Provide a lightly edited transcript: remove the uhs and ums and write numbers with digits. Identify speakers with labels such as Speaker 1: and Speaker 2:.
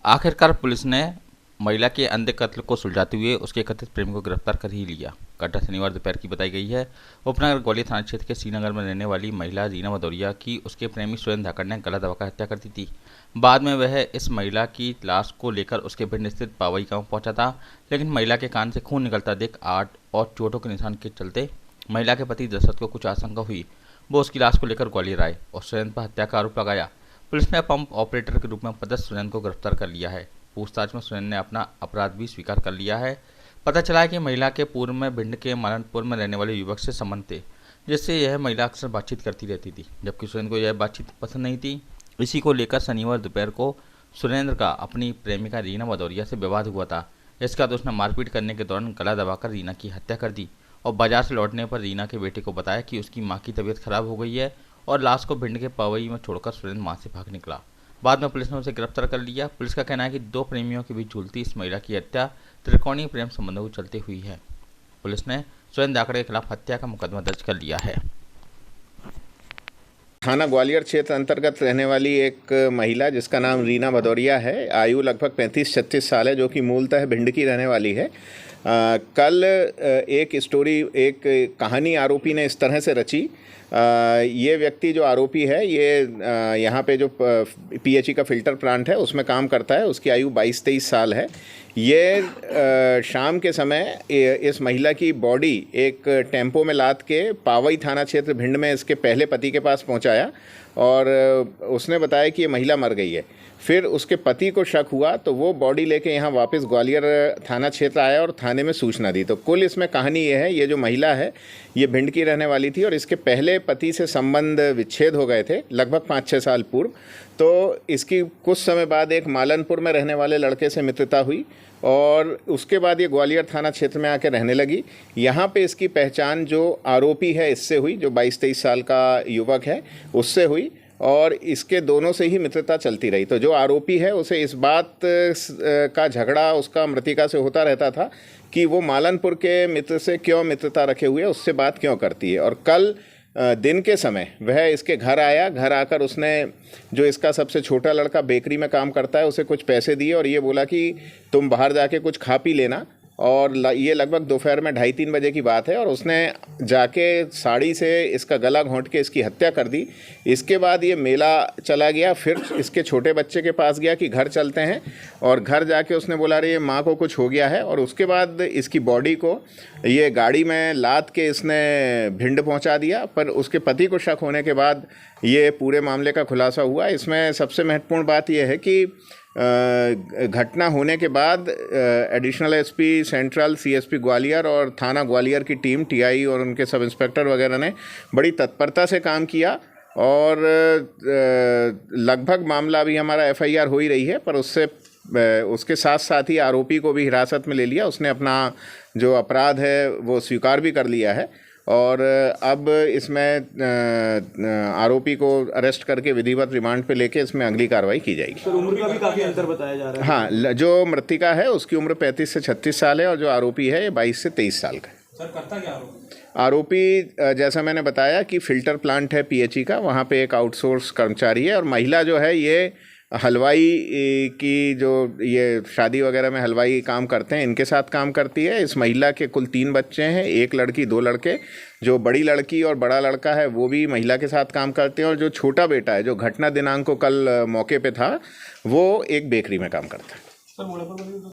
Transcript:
Speaker 1: आखिरकार पुलिस ने महिला के अंधे कत्ल को सुलझाते हुए उसके कथित प्रेमी को गिरफ्तार कर ही लिया। घटना शनिवार दोपहर की बताई गई है। उपनगर ग्वालियर थाना क्षेत्र के श्रीनगर में रहने वाली महिला रीना भदौरिया की उसके प्रेमी सुरेंद्र धाकड़ ने गला दबाकर हत्या कर दी थी। बाद में वह इस महिला की लाश को लेकर उसके भिंड स्थित पावई गांव पहुंचा था, लेकिन महिला के कान से खून निकलता देख आठ और चोटों के निशान के चलते महिला के पति दशरथ को कुछ आशंका हुई। वो उसकी लाश को लेकर ग्वालियर आए और सुरेंद्र पर हत्या का आरोप लगाया। पुलिस ने पंप ऑपरेटर के रूप में पदस्थ सुरेंद्र को गिरफ्तार कर लिया है। पूछताछ में सुरेंद्र ने अपना अपराध भी स्वीकार कर लिया है। पता चला है कि महिला के पूर्व में भिंड के मालनपुर में रहने वाले युवक से संबंध थे, जिससे यह महिला अक्सर बातचीत करती रहती थी, जबकि सुरेंद्र को यह बातचीत पसंद नहीं थी। इसी को लेकर शनिवार दोपहर को सुरेंद्र का अपनी प्रेमिका रीना भदौरिया से विवाद हुआ था। इसका दोष उसने मारपीट करने के दौरान गला दबाकर रीना की हत्या कर दी और बाजार से लौटने पर रीना के बेटे को बताया कि उसकी मां की तबीयत खराब हो गई है और लाश को भिंड के पवई में छोड़कर सुरेंद्र मां से भाग निकला। बाद में पुलिस ने उसे गिरफ्तार कर लिया। पुलिस का कहना है कि दो प्रेमियों के बीच झूलती इस महिला की हत्या त्रिकोणीय प्रेम संबंधों के चलते हुई है। पुलिस ने सुरेंद्र धाकड़ के खिलाफ हत्या का मुकदमा दर्ज कर लिया है।
Speaker 2: थाना ग्वालियर क्षेत्र अंतर्गत रहने वाली एक महिला जिसका नाम रीना भदौरिया है, आयु लगभग 35-36 साल है, जो कि मूलतः भिंड की रहने वाली है। कल एक कहानी आरोपी ने इस तरह से रची। ये व्यक्ति जो आरोपी है, ये यहाँ पे जो पीएचई का फ़िल्टर प्लांट है उसमें काम करता है। उसकी आयु 22-23 साल है। ये शाम के समय इस महिला की बॉडी एक टेम्पो में लाद के पावई थाना क्षेत्र भिंड में इसके पहले पति के पास पहुंचाया और उसने बताया कि ये महिला मर गई है। फिर उसके पति को शक हुआ तो वो बॉडी लेके यहाँ वापस ग्वालियर थाना क्षेत्र आया और थाने में सूचना दी। तो कुल इसमें कहानी ये है, ये जो महिला है ये भिंड की रहने वाली थी और इसके पहले पति से संबंध विच्छेद हो गए थे लगभग 5-6 साल पूर्व। तो इसकी कुछ समय बाद एक मालनपुर में रहने वाले लड़के से मित्रता हुई और उसके बाद ये ग्वालियर थाना क्षेत्र में आकर रहने लगी। यहाँ पे इसकी पहचान जो आरोपी है इससे हुई, जो 22-23 साल का युवक है उससे हुई और इसके दोनों से ही मित्रता चलती रही। तो जो आरोपी है उसे इस बात का झगड़ा उसका मृतिका से होता रहता था कि वो मालनपुर के मित्र से क्यों मित्रता रखे हुए, उससे बात क्यों करती है। और कल दिन के समय वह इसके घर आया। घर आकर उसने, जो इसका सबसे छोटा लड़का बेकरी में काम करता है, उसे कुछ पैसे दिए और ये बोला कि तुम बाहर जाके कुछ खा पी लेना। और ये लगभग दोपहर में 2:30-3 बजे की बात है और उसने जाके साड़ी से इसका गला घोंट के इसकी हत्या कर दी। इसके बाद ये मेला चला गया, फिर इसके छोटे बच्चे के पास गया कि घर चलते हैं और घर जाके उसने बोला अरे माँ को कुछ हो गया है। और उसके बाद इसकी बॉडी को ये गाड़ी में लाद के इसने भिंड पहुँचा दिया। पर उसके पति को शक होने के बाद ये पूरे मामले का खुलासा हुआ। इसमें सबसे महत्वपूर्ण बात यह है कि घटना होने के बाद additional SP central, CSP Gwalior और थाना ग्वालियर की टीम, टीआई और उनके सब इंस्पेक्टर वगैरह ने बड़ी तत्परता से काम किया और लगभग मामला अभी हमारा एफआईआर हो ही रही है। पर उसके साथ साथ ही आरोपी को भी हिरासत में ले लिया। उसने अपना जो अपराध है वो स्वीकार भी कर लिया है और अब इसमें आरोपी को अरेस्ट करके विधिवत रिमांड पे लेके इसमें अगली कार्रवाई की जाएगी।
Speaker 3: सर, उम्र का भी काफ़ी अंतर बताया जा रहा है।
Speaker 2: हाँ, जो मृतिका है उसकी उम्र 35 से 36 साल है और जो आरोपी है ये 22 से 23 साल का है।
Speaker 3: सर, करता क्या
Speaker 2: आरोपी जैसा मैंने बताया कि फ़िल्टर प्लांट है पीएचई का, वहाँ पे एक आउटसोर्स कर्मचारी है और महिला जो है ये हलवाई की, जो ये शादी वगैरह में हलवाई काम करते हैं, इनके साथ काम करती है। इस महिला के कुल 3 बच्चे हैं, 1 लड़की 2 लड़के। जो बड़ी लड़की और बड़ा लड़का है वो भी महिला के साथ काम करते हैं और जो छोटा बेटा है जो घटना दिनांक को कल मौके पे था वो एक बेकरी में काम करता है।